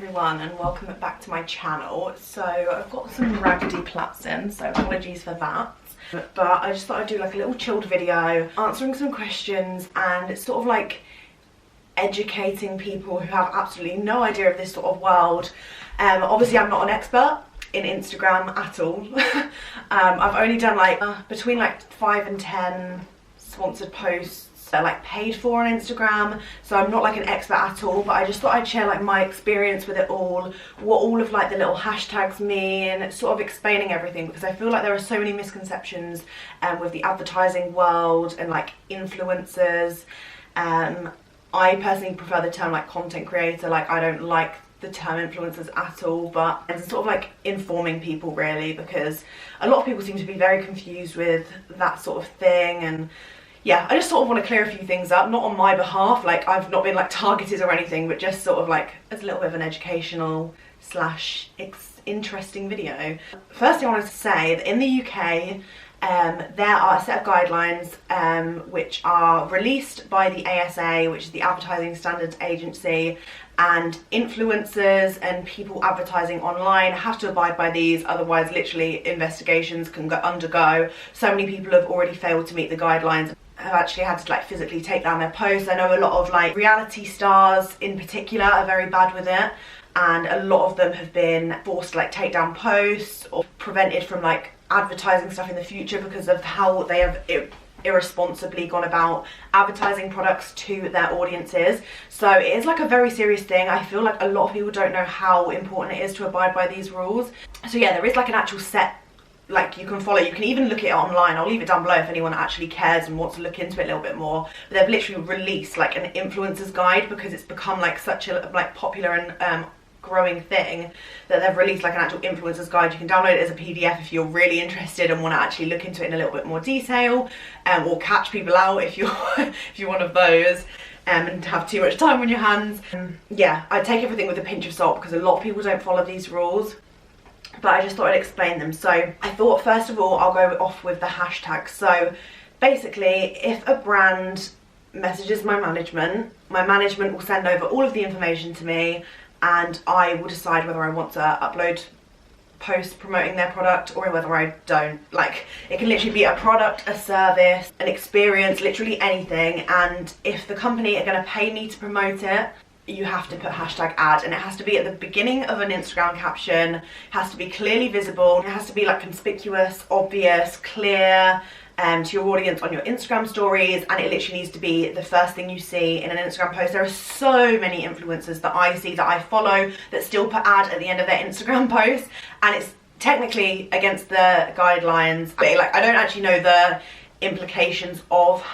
everyone and welcome back to my channel. So I've got some raggedy plaits in, so apologies for that. But I just thought I'd do like a little chilled video answering some questions and it's sort of like educating people who have absolutely no idea of this sort of world. Obviously I'm not an expert in Instagram at all. I've only done like between like 5 and 10 sponsored posts that like paid for on Instagram, so I'm not like an expert at all, but I just thought I'd share like my experience with it all, what all of like the little hashtags mean, sort of explaining everything, because I feel like there are so many misconceptions with the advertising world and like influencers. I personally prefer the term like content creator. Like I don't like the term influencers at all, but it's sort of like informing people really, because a lot of people seem to be very confused with that sort of thing. And yeah, I just sort of want to clear a few things up, not on my behalf, like I've not been like targeted or anything, but just sort of like as a little bit of an educational slash interesting video. First thing I wanted to say that in the UK there are a set of guidelines which are released by the ASA, which is the Advertising Standards Agency, and influencers and people advertising online have to abide by these, otherwise literally investigations can undergo. So many people have already failed to meet the guidelines, have actually had to like physically take down their posts. I know a lot of like reality stars in particular are very bad with it, and a lot of them have been forced to like take down posts or prevented from like advertising stuff in the future because of how they have irresponsibly gone about advertising products to their audiences. So it is like a very serious thing. I feel like a lot of people don't know how important it is to abide by these rules. So yeah, there is like an actual set like you can follow. You can even look at it online. I'll leave it down below if anyone actually cares and wants to look into it a little bit more. But they've literally released like an influencer's guide because it's become like such a like popular and growing thing that they've released like an actual influencer's guide. You can download it as a PDF if you're really interested and want to actually look into it in a little bit more detail, or catch people out if you're if you're one of those and have too much time on your hands. Yeah, I take everything with a pinch of salt because a lot of people don't follow these rules, but I just thought I'd explain them. So I thought first of all I'll go off with the hashtags. So basically if a brand messages my management will send over all of the information to me, and I will decide whether I want to upload posts promoting their product or whether I don't. Like it can literally be a product, a service, an experience, literally anything. And if the company are going to pay me to promote it, you have to put hashtag ad, and it has to be at the beginning of an Instagram caption, it has to be clearly visible, it has to be like conspicuous, obvious, clear to your audience on your Instagram stories, and it literally needs to be the first thing you see in an Instagram post. There are so many influencers that I see, that I follow, that still put ad at the end of their Instagram posts, and it's technically against the guidelines. But like I don't actually know the implications of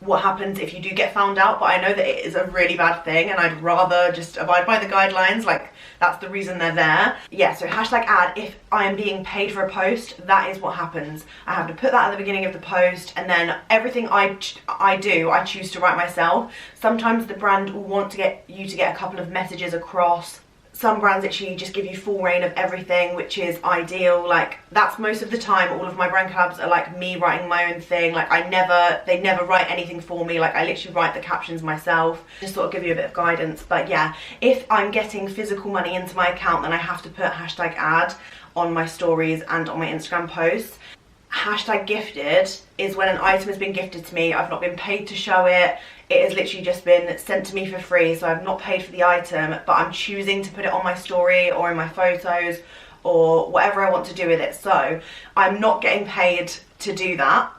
what happens if you do get found out, but I know that it is a really bad thing and I'd rather just abide by the guidelines. Like that's the reason they're there. Yeah, so hashtag ad, if I am being paid for a post, that is what happens. I have to put that at the beginning of the post, and then everything I choose to write myself. Sometimes the brand will want to get you to get a couple of messages across. Some brands actually just give you full reign of everything, which is ideal. Like that's most of the time. All of my brand collabs are like me writing my own thing. Like they never write anything for me. Like I literally write the captions myself. Just sort of give you a bit of guidance. But yeah, if I'm getting physical money into my account, then I have to put hashtag ad on my stories and on my Instagram posts. Hashtag gifted is when an item has been gifted to me. I've not been paid to show it. It has literally just been sent to me for free, so I've not paid for the item, but I'm choosing to put it on my story or in my photos or whatever I want to do with it. So I'm not getting paid to do that.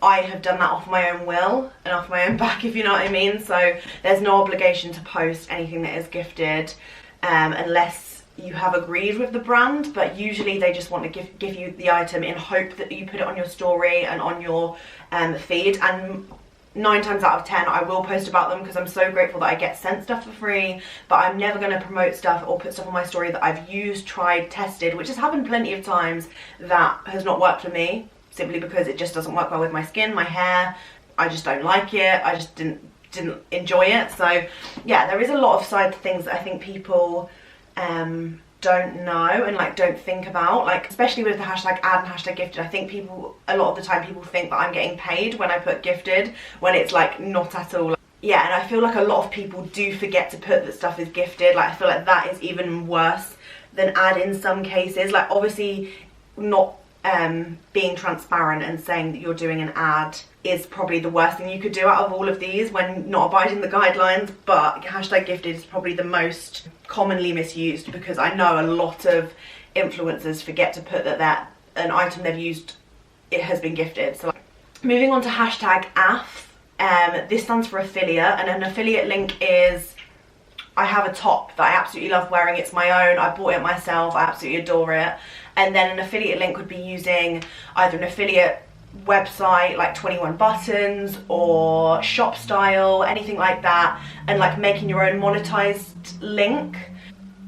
I have done that off my own will and off my own back, if you know what I mean. So there's no obligation to post anything that is gifted unless you have agreed with the brand, but usually they just want to give you the item in hope that you put it on your story and on your feed. And 9 times out of 10 I will post about them because I'm so grateful that I get sent stuff for free, but I'm never going to promote stuff or put stuff on my story that I've used, tried, tested, which has happened plenty of times, that has not worked for me, simply because it just doesn't work well with my skin, my hair. I just don't like it. I just didn't enjoy it. So yeah, there is a lot of side things that I think people don't know and like don't think about, like especially with the hashtag ad and hashtag gifted. I think people, a lot of the time people think that I'm getting paid when I put gifted, when it's like not at all. yeah, and I feel like a lot of people do forget to put that stuff is gifted. Like I feel like that is even worse than ad in some cases. Like obviously not being transparent and saying that you're doing an ad is probably the worst thing you could do out of all of these when not abiding the guidelines, but hashtag gifted is probably the most commonly misused, because I know a lot of influencers forget to put that an item they've used, it has been gifted. So moving on to hashtag AF. This stands for affiliate, and an affiliate link is, I have a top that I absolutely love wearing, it's my own, I bought it myself, I absolutely adore it. And then an affiliate link would be using either an affiliate website like 21 Buttons or Shop Style, anything like that, and like making your own monetized link.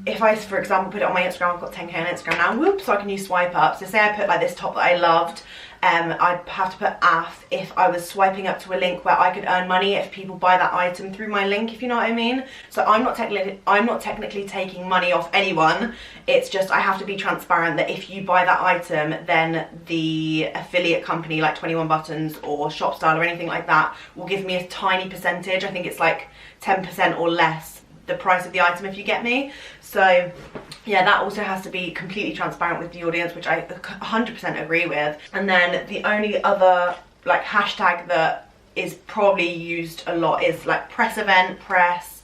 If I, for example, put it on my Instagram, I've got 10k on Instagram now, whoop, so I can use swipe up. So say I put like this top that I loved, I'd have to put AF if I was swiping up to a link where I could earn money if people buy that item through my link, if you know what I mean. So I'm not technically taking money off anyone. It's just I have to be transparent that if you buy that item, then the affiliate company like 21 Buttons or Shop Style or anything like that will give me a tiny percentage. I think it's like 10% or less the price of the item, if you get me. So yeah, that also has to be completely transparent with the audience, which I 100% agree with. And then the only other like hashtag that is probably used a lot is like press event, press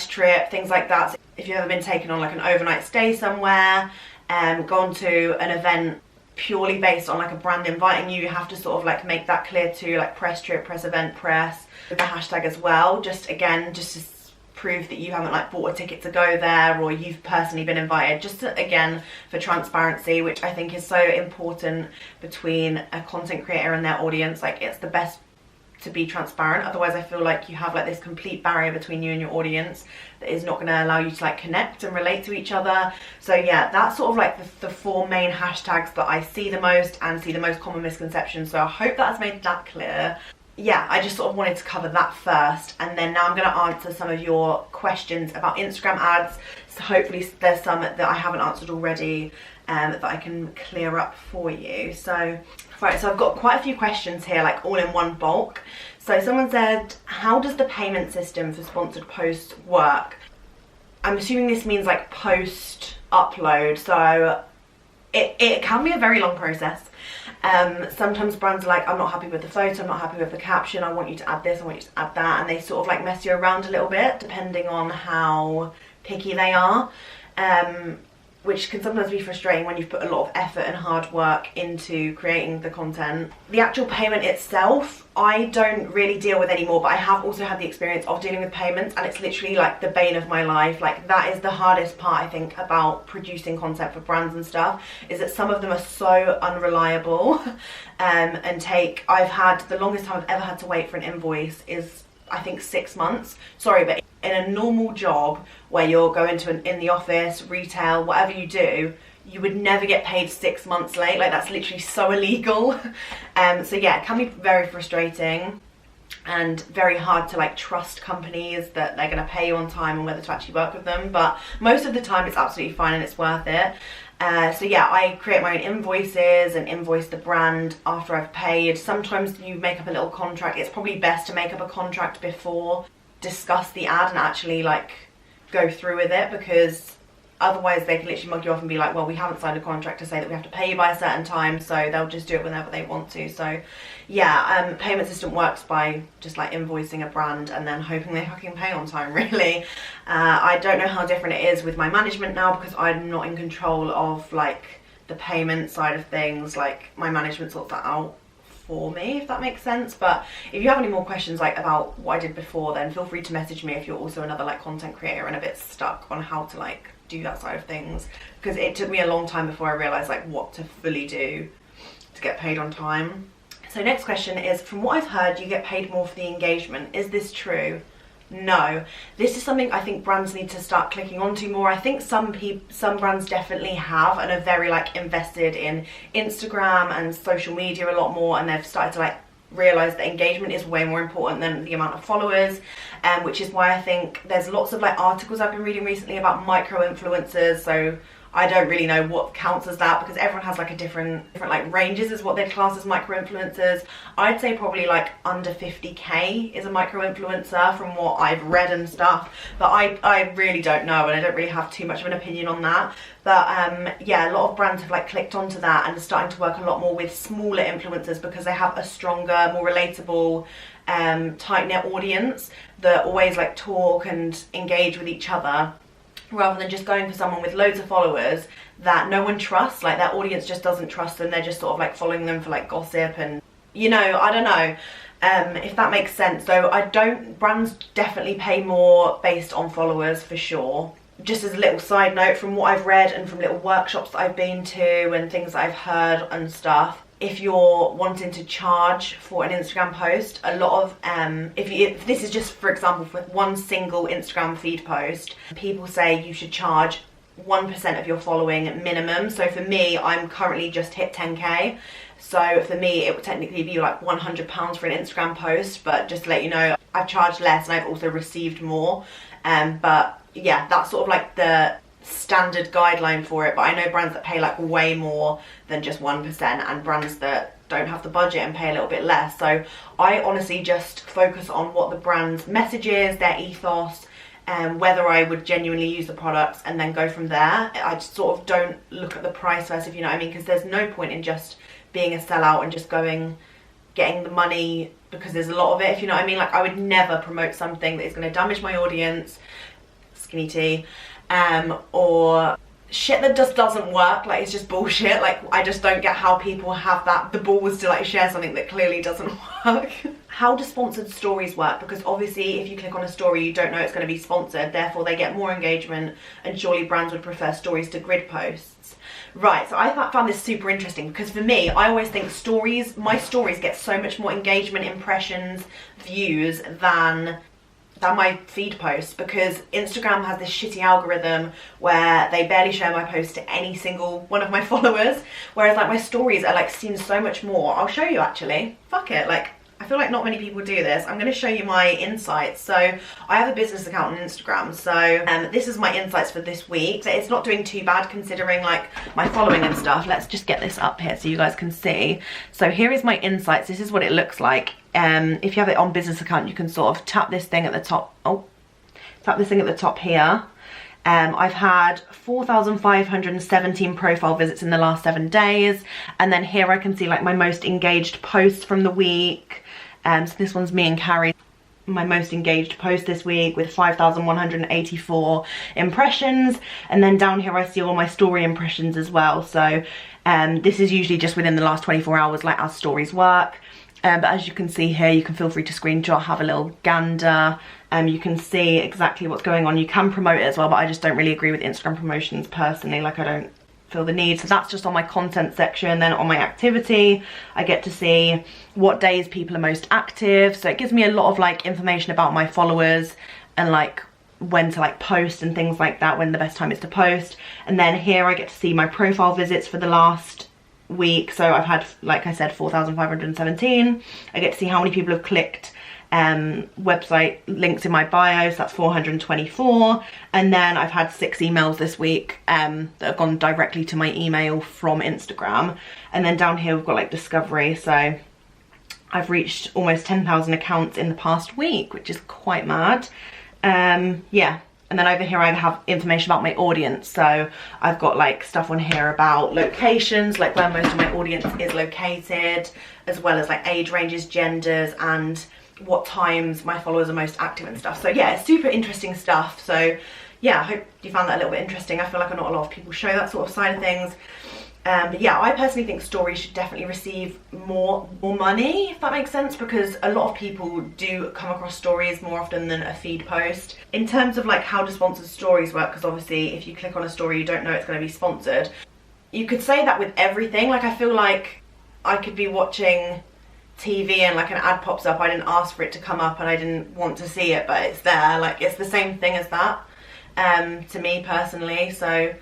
trip, things like that. So if you've ever been taken on like an overnight stay somewhere and gone to an event purely based on like a brand inviting you, you have to sort of like make that clear to like press trip, press event, press with the hashtag as well. Just again, just to prove that you haven't like bought a ticket to go there or you've personally been invited, just to, again, for transparency, which I think is so important between a content creator and their audience. Like it's the best to be transparent, otherwise I feel like you have like this complete barrier between you and your audience that is not going to allow you to like connect and relate to each other. So yeah, that's sort of like the four main hashtags that I see the most and see the most common misconceptions. So I hope that's made that clear. Yeah, I just sort of wanted to cover that first, and then now I'm going to answer some of your questions about Instagram ads. So hopefully there's some that I haven't answered already that I can clear up for you. So right, so I've got quite a few questions here, like all in one bulk. So someone said, how does the payment system for sponsored posts work? I'm assuming this means like post upload. So it can be a very long process. Sometimes brands are like, I'm not happy with the photo, I'm not happy with the caption, I want you to add this, I want you to add that, and they sort of like mess you around a little bit depending on how picky they are, which can sometimes be frustrating when you've put a lot of effort and hard work into creating the content. The actual payment itself, I don't really deal with anymore, but I have also had the experience of dealing with payments, and it's literally like the bane of my life. Like that is the hardest part, I think, about producing content for brands and stuff, is that some of them are so unreliable and I've had, the longest time I've ever had to wait for an invoice is I think 6 months. Sorry, but in a normal job where you're going to in the office, retail, whatever you do, you would never get paid 6 months late. Like that's literally so illegal. So yeah, it can be very frustrating and very hard to like trust companies that they're going to pay you on time and whether to actually work with them. But most of the time it's absolutely fine and it's worth it. So yeah, I create my own invoices and invoice the brand after I've paid. Sometimes you make up a little contract. It's probably best to make up a contract before discuss the ad and actually like go through with it, because otherwise they can literally mug you off and be like, well, we haven't signed a contract to say that we have to pay you by a certain time, so they'll just do it whenever they want to. So yeah, payment system works by just like invoicing a brand and then hoping they fucking pay on time, really. I don't know how different it is with my management now, because I'm not in control of like the payment side of things. Like my management sorts that out for me, if that makes sense. But if you have any more questions like about what I did before, then feel free to message me if you're also another like content creator and a bit stuck on how to like do that side of things, because it took me a long time before I realized like what to fully do to get paid on time. So next question is, from what I've heard, you get paid more for the engagement. Is this true? No. This is something I think brands need to start clicking onto more. I think some brands definitely have and are very like invested in Instagram and social media a lot more, and they've started to like realize that engagement is way more important than the amount of followers, which is why I think there's lots of like articles I've been reading recently about micro influencers. So I don't really know what counts as that, because everyone has like a different like ranges as what they'd class as micro influencers. I'd say probably like under 50k is a micro influencer from what I've read and stuff, but I really don't know, and I don't really have too much of an opinion on that. But yeah, a lot of brands have like clicked onto that and are starting to work a lot more with smaller influencers, because they have a stronger, more relatable, tight-knit audience that always like talk and engage with each other, rather than just going for someone with loads of followers that no one trusts. Like, their audience just doesn't trust them. They're just sort of like following them for like gossip and, you know, I don't know if that makes sense. So brands definitely pay more based on followers for sure. Just as a little side note, from what I've read and from little workshops that I've been to and things that I've heard and stuff, if you're wanting to charge for an Instagram post, a lot of if this is just, for example, for one single Instagram feed post, people say you should charge 1% of your following minimum. So for me, I'm currently just hit 10k, so for me it would technically be like £100 for an Instagram post, but just to let you know, I've charged less and I've also received more. But yeah, that's sort of like the standard guideline for it. But I know brands that pay like way more than just 1%, and brands that don't have the budget and pay a little bit less. So I honestly just focus on what the brand's message is, their ethos, and whether I would genuinely use the products, and then go from there. I just sort of don't look at the price first, if you know what I mean, because there's no point in just being a sellout and just getting the money because there's a lot of it, if you know what I mean. Like, I would never promote something that is going to damage my audience, skinny tea, or shit that just doesn't work. Like, it's just bullshit. Like, I just don't get how people have the balls to like share something that clearly doesn't work. How do sponsored stories work? Because obviously if you click on a story, you don't know it's going to be sponsored, therefore they get more engagement, and surely brands would prefer stories to grid posts. Right, so I found this super interesting, because for me, I always think my stories get so much more engagement, impressions, views than my feed posts, because Instagram has this shitty algorithm where they barely share my post to any single one of my followers, whereas like my stories are like seen so much more. I'll show you actually. Fuck it, like, I feel like not many people do this. I'm going to show you my insights. So I have a business account on Instagram, so this is my insights for this week. So it's not doing too bad considering like my following and stuff. Let's just get this up here so you guys can see. So here is my insights. This is what it looks like. If you have it on business account, you can sort of tap this thing at the top. Tap this thing at the top here. I've had 4,517 profile visits in the last 7 days, and then here I can see like my most engaged posts from the week. So this one's me and Carrie, my most engaged post this week, with 5,184 impressions, and then down here I see all my story impressions as well. So this is usually just within the last 24 hours, like as stories work. But as you can see here, you can feel free to screenshot, have a little gander. You can see exactly what's going on. You can promote it as well, but I just don't really agree with Instagram promotions personally. Like, I don't feel the need. So that's just on my content section. Then on my activity, I get to see what days people are most active. So it gives me a lot of like information about my followers and like when to like post and things like that, when the best time is to post. And then here I get to see my profile visits for the last week. So I've had, like I said, 4,517. I get to see how many people have clicked website links in my bio, so that's 424. And then I've had 6 emails this week that have gone directly to my email from Instagram. And then down here we've got like discovery, so I've reached almost 10,000 accounts in the past week, which is quite mad. Yeah. And then over here I have information about my audience. So I've got like stuff on here about locations, like where most of my audience is located, as well as like age ranges, genders, and what times my followers are most active and stuff. So yeah, it's super interesting stuff. So yeah, I hope you found that a little bit interesting. I feel like not a lot of people show that sort of side of things. But yeah, I personally think stories should definitely receive more money, if that makes sense, because a lot of people do come across stories more often than a feed post. In terms of like how do sponsored stories work, because obviously if you click on a story you don't know it's going to be sponsored. You could say that with everything. Like, I feel like I could be watching TV and like an ad pops up, I didn't ask for it to come up and I didn't want to see it, but it's there. Like, it's the same thing as that to me personally. So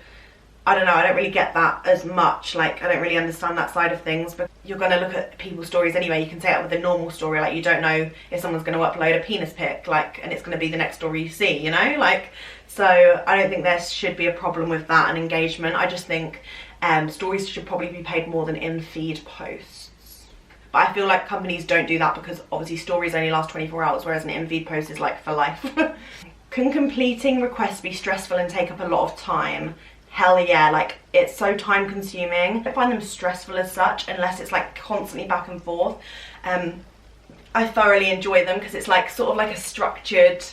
I don't know, I don't really get that as much. Like, I don't really understand that side of things. But you're going to look at people's stories anyway. You can say it with a normal story, like you don't know if someone's going to upload a penis pic, like, and it's going to be the next story you see, you know, like, so I don't think there should be a problem with that and engagement. I just think stories should probably be paid more than in-feed posts. But I feel like companies don't do that because obviously stories only last 24 hours, whereas an in-feed post is like for life. Can completing requests be stressful and take up a lot of time? Hell yeah, like it's so time consuming. I don't find them stressful as such unless it's like constantly back and forth. I thoroughly enjoy them because it's like sort of like a structured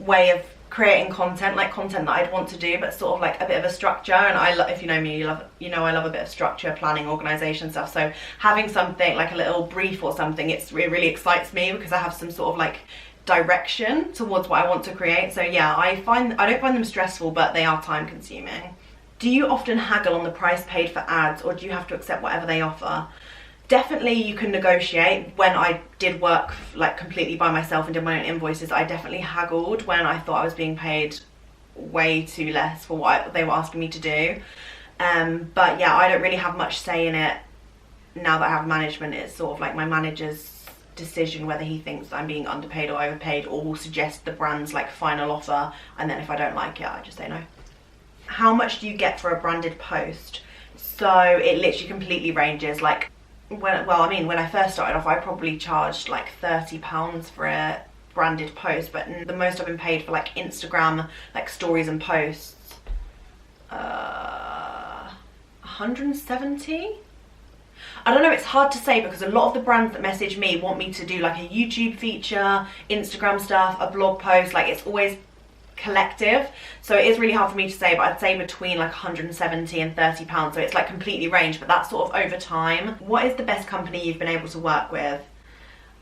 way of creating content, like content that I'd want to do, but sort of like a bit of a structure. And I love, if you know me, you know I love a bit of structure, planning, organisation stuff. So having something like a little brief or something, it really excites me because I have some sort of like direction towards what I want to create. So yeah, I don't find them stressful, but they are time consuming. Do you often haggle on the price paid for ads, or do you have to accept whatever they offer? Definitely you can negotiate. When I did work like completely by myself and did my own invoices, I definitely haggled when I thought I was being paid way too less for what they were asking me to do. But yeah, I don't really have much say in it now that I have management. It's sort of like my manager's decision whether he thinks I'm being underpaid or overpaid, or will suggest the brand's like final offer, and then if I don't like it, I just say no. How much do you get for a branded post? So it literally completely ranges. Like when I first started off, I probably charged like £30 for a branded post, but the most I've been paid for like Instagram like stories and posts, 170. I don't know, it's hard to say because a lot of the brands that message me want me to do like a YouTube feature, Instagram stuff, a blog post, like it's always collective, so it is really hard for me to say, but I'd say between like 170 and £30, so it's like completely ranged, but that's sort of over time. What is the best company you've been able to work with?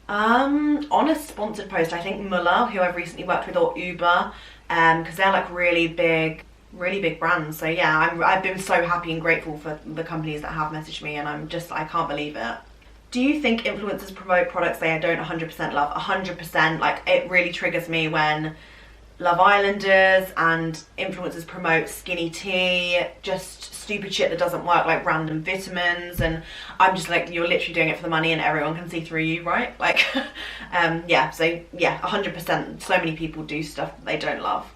On a sponsored post, I think Muller, who I've recently worked with, or Uber, because they're like really big brands. So yeah, I've been so happy and grateful for the companies that have messaged me, and I can't believe it. Do you think influencers promote products they don't 100% love? 100%. Like it really triggers me when Love Islanders and influencers promote skinny tea, just stupid shit that doesn't work, like random vitamins, and I'm just like, you're literally doing it for the money and everyone can see through you, right? Like yeah, so yeah, 100%. So many people do stuff that they don't love.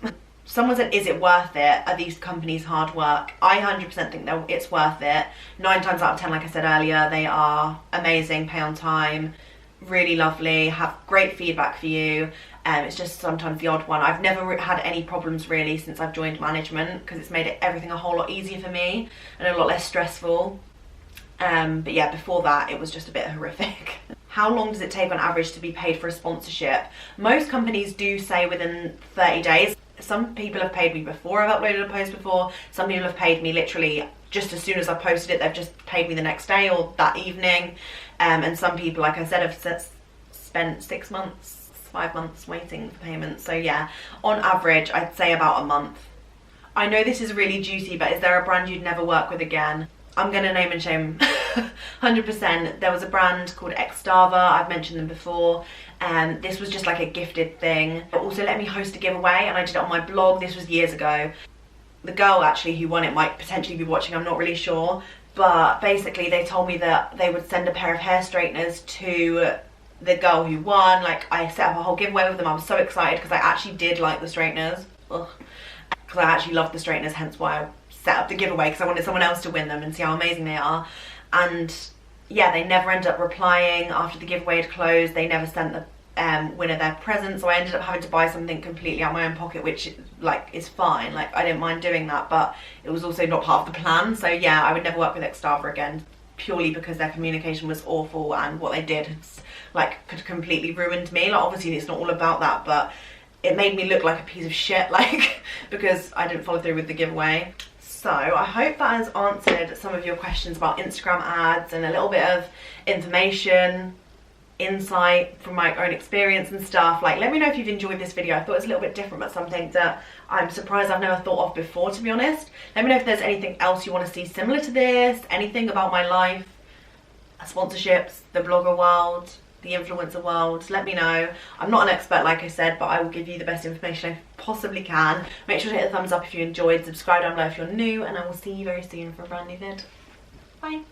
Someone said, is it worth it? Are these companies hard work? I 100% think that it's worth it. 9 times out of 10, like I said earlier, they are amazing, pay on time, really lovely, have great feedback for you. It's just sometimes the odd one. I've never had any problems really since I've joined management, because it's made everything a whole lot easier for me and a lot less stressful. But yeah, before that it was just a bit horrific. How long does it take on average to be paid for a sponsorship? Most companies do say within 30 days. Some people have paid me before I've uploaded a post before. Some people have paid me literally just as soon as I posted it. They've just paid me the next day or that evening. And some people, like I said, have spent 6 months, 5 months waiting for payment. So yeah, on average, I'd say about a month. I know this is really juicy, but is there a brand you'd never work with again? I'm gonna name and shame 100%. There was a brand called Xstava, I've mentioned them before, and this was just like a gifted thing. But also let me host a giveaway, and I did it on my blog. This was years ago. The girl actually who won it might potentially be watching, I'm not really sure, but basically they told me that they would send a pair of hair straighteners to the girl who won. Like, I set up a whole giveaway with them. I was so excited because I actually did like the straighteners, because I actually love the straighteners, hence why I set up the giveaway, because I wanted someone else to win them and see how amazing they are. And yeah, they never ended up replying after the giveaway had closed. They never sent the winner their present, so I ended up having to buy something completely out of my own pocket, which like is fine. Like, I didn't mind doing that, but it was also not part of the plan. So yeah, I would never work with Xstava again, purely because their communication was awful and what they did like could completely ruined me. Like, obviously it's not all about that, but it made me look like a piece of shit, like, because I didn't follow through with the giveaway. So I hope that has answered some of your questions about Instagram ads and a little bit of information, insight from my own experience and stuff. Like, let me know if you've enjoyed this video. I thought it was a little bit different, but something that I'm surprised I've never thought of before, to be honest. Let me know if there's anything else you want to see similar to this, anything about my life, sponsorships, the blogger world, the influencer world. Let me know. I'm not an expert, like I said, but I will give you the best information I possibly can. Make sure to hit the thumbs up if you enjoyed, subscribe down below if you're new, and I will see you very soon for a brand new vid. Bye.